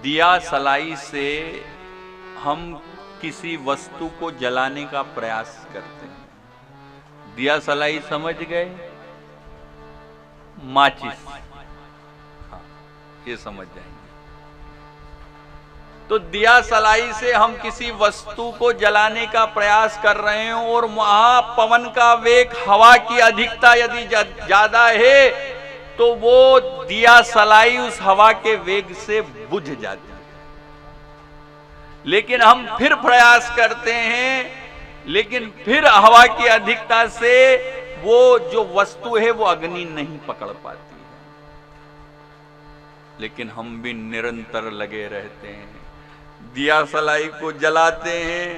दिया सलाई से हम किसी वस्तु को जलाने का प्रयास करते हैं। दिया सलाई समझ गए? माचिस, हाँ, ये समझ जाएंगे। तो दिया सलाई से हम किसी वस्तु को जलाने का प्रयास कर रहे हैं और वहां पवन का वेग, हवा की अधिकता यदि ज्यादा है तो वो दिया सलाई उस हवा के वेग से बुझ जाती है। लेकिन हम फिर प्रयास करते हैं, लेकिन फिर हवा की अधिकता से वो जो वस्तु है वो अग्नि नहीं पकड़ पाती है। लेकिन हम भी निरंतर लगे रहते हैं, दिया सलाई को जलाते हैं,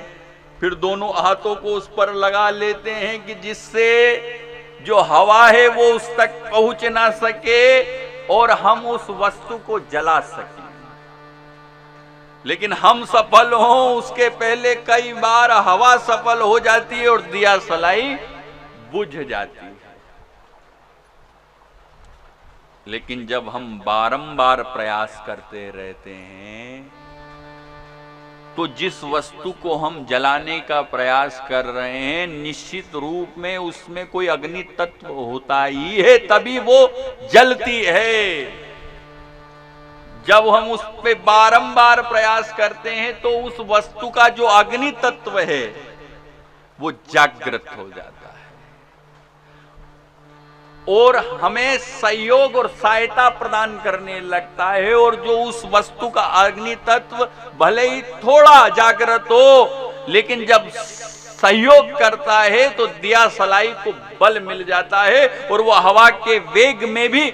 फिर दोनों हाथों को उस पर लगा लेते हैं कि जिससे जो हवा है वो उस तक पहुंच ना सके और हम उस वस्तु को जला सकें। लेकिन हम सफल हों उसके पहले कई बार हवा सफल हो जाती है और दिया सलाई बुझ जाती है। लेकिन जब हम बारंबार प्रयास करते रहते हैं तो जिस वस्तु को हम जलाने का प्रयास कर रहे हैं निश्चित रूप में उसमें कोई अग्नि तत्व होता ही है, तभी वो जलती है। जब हम उस पे बारंबार प्रयास करते हैं तो उस वस्तु का जो अग्नि तत्व है वो जागृत हो जाता है और हमें सहयोग और सहायता प्रदान करने लगता है। और जो उस वस्तु का अग्नि तत्व भले ही थोड़ा जागृत हो, लेकिन जब सहयोग करता है तो दिया सलाई को बल मिल जाता है और वो हवा के वेग में भी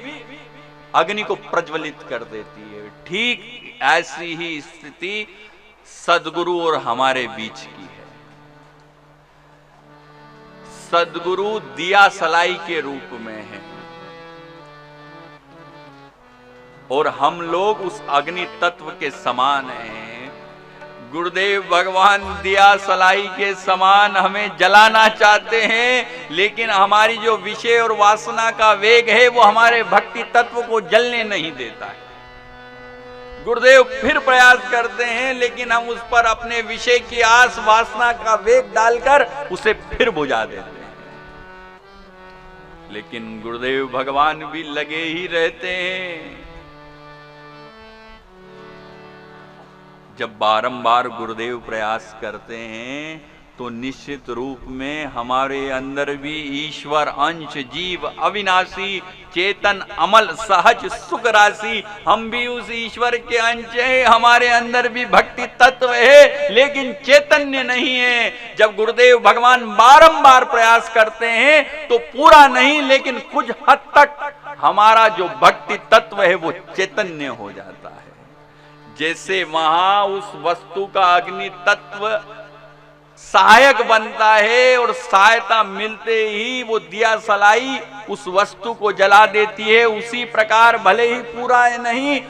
अग्नि को प्रज्वलित कर देती है। ठीक ऐसी ही स्थिति सद्गुरु और हमारे बीच की है। सद्गुरु दिया सलाई के रूप में है और हम लोग उस अग्नि तत्व के समान हैं। गुरुदेव भगवान दिया सलाई के समान हमें जलाना चाहते हैं, लेकिन हमारी जो विषय और वासना का वेग है वो हमारे भक्ति तत्व को जलने नहीं देता है। गुरुदेव फिर प्रयास करते हैं, लेकिन हम उस पर अपने विषय की आस वासना का वेग डालकर उसे फिर बुझा देते हैं। लेकिन गुरुदेव भगवान भी लगे ही रहते हैं। जब बारंबार गुरुदेव प्रयास करते हैं तो निश्चित रूप में हमारे अंदर भी ईश्वर अंश, जीव अविनाशी, चेतन अमल सहज सुख राशि, हम भी उस ईश्वर के अंश हैं। हमारे अंदर भी भक्ति तत्व है लेकिन चैतन्य नहीं है। जब गुरुदेव भगवान बारंबार प्रयास करते हैं तो पूरा नहीं लेकिन कुछ हद तक हमारा जो भक्ति तत्व है वो चैतन्य हो जाता है। जैसे वहां उस वस्तु का अग्नि तत्व सहायक बनता है और सहायता मिलते ही वो दिया सलाई उस वस्तु को जला देती है, उसी प्रकार भले ही पूरा नहीं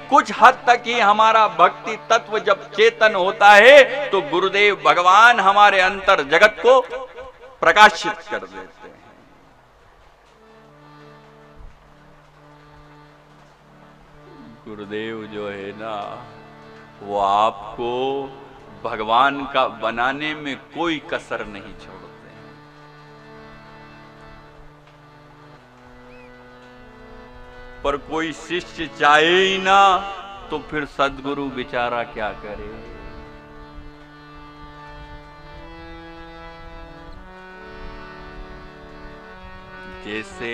कुछ हद तक ही हमारा भक्ति तत्व जब चेतन होता है तो गुरुदेव भगवान हमारे अंतर जगत को प्रकाशित कर देते हैं। गुरुदेव जो है ना वो आपको भगवान का बनाने में कोई कसर नहीं छोड़ते हैं। पर कोई शिष्य चाहे ही ना तो फिर सद्गुरु बेचारा क्या करे। जैसे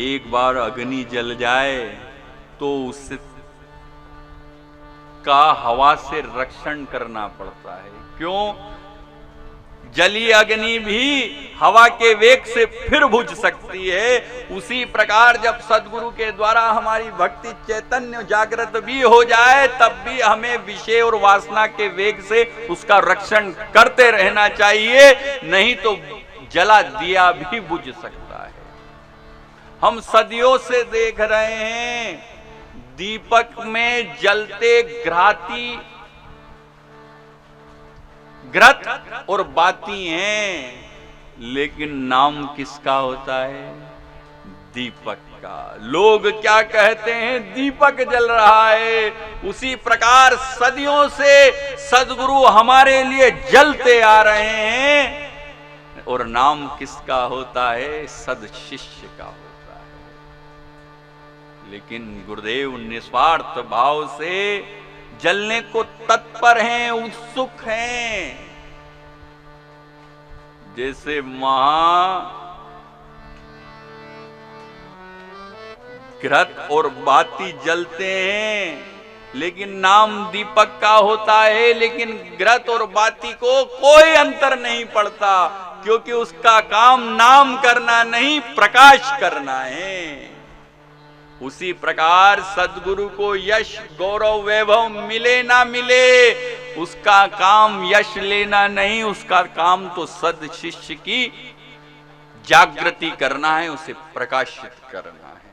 एक बार अग्नि जल जाए तो उससे का हवा से रक्षण करना पड़ता है। क्यों? जली अग्नि भी हवा के वेग से फिर बुझ सकती है। उसी प्रकार जब सद्गुरु के द्वारा हमारी भक्ति चैतन्य जागृत भी हो जाए तब भी हमें विषय और वासना के वेग से उसका रक्षण करते रहना चाहिए, नहीं तो जला दिया भी बुझ सकता है। हम सदियों से देख रहे हैं, दीपक में जलते घृत और बाती हैं, लेकिन नाम किसका होता है? दीपक का। लोग क्या कहते हैं? दीपक जल रहा है। उसी प्रकार सदियों से सद्गुरु हमारे लिए जलते आ रहे हैं, और नाम किसका होता है? सद शिष्य का होता है। लेकिन गुरुदेव निस्वार्थ भाव से जलने को तत्पर हैं, उत्सुक हैं। जैसे घृत और बाती जलते हैं, लेकिन नाम दीपक का होता है, लेकिन घृत और बाती को कोई अंतर नहीं पड़ता, क्योंकि उसका काम नाम करना नहीं, प्रकाश करना है। उसी प्रकार सद्गुरु को यश गौरव वैभव मिले ना मिले, उसका काम यश लेना नहीं, उसका काम तो सद शिष्य की जागृति करना है, उसे प्रकाशित करना है।